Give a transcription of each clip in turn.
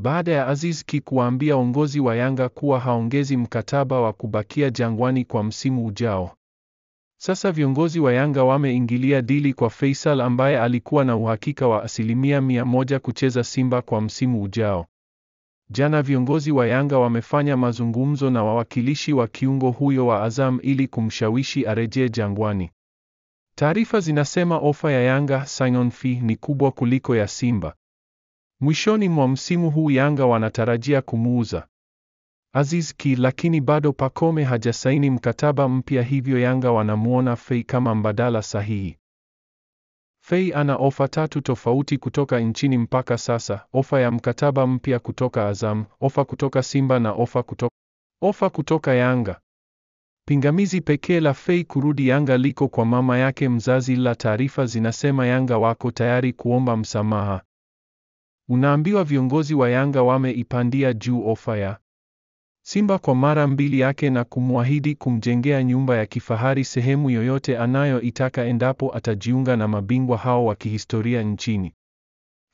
Baada ya Aziz Ki kuwaambia uongozi wa Yanga kuwa haongezi mkataba wa kubakia Jangwani kwa msimu ujao. Sasa viongozi wa Yanga wameingilia dili kwa Faisal ambaye alikuwa na uhakika wa 100% kucheza Simba kwa msimu ujao. Jana viongozi wa Yanga wamefanya mazungumzo na wawakilishi wa kiungo huyo wa Azam ili kumshawishi arejee Jangwani. Taarifa zinasema ofa ya Yanga sign-on fee ni kubwa kuliko ya Simba. Mwishoni mwa msimu huu Yanga wanatarajia kumuuza Aziz Ki, lakini bado Pacome hajasaini mkataba mpya, hivyo Yanga wanamuona Fei kama mbadala sahihi. Fei ana ofa 3 tofauti kutoka nchini mpaka sasa: ofa ya mkataba mpya kutoka Azam, ofa kutoka Simba na ofa kutoka Yanga. Pingamizi pekee la Fei kurudi Yanga liko kwa mama yake mzazi, la taarifa zinasema Yanga wako tayari kuomba msamaha. Unaambiwa viongozi wa Yanga wameipandia juu ofa ya Simba kwa mara 2 yake na kumwahidi kumjengea nyumba ya kifahari sehemu yoyote anayoitaka endapo atajiunga na mabingwa hao wa kihistoria nchini.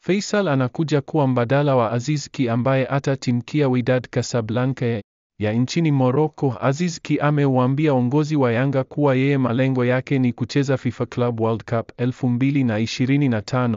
Faisal anakuja kuwa mbadala wa Aziz Ki ambaye atatimkia Wydad Casablanca ya nchini Morocco. Aziz Ki ameuambia uongozi wa Yanga kuwa yeye malengo yake ni kucheza FIFA Club World Cup 2025.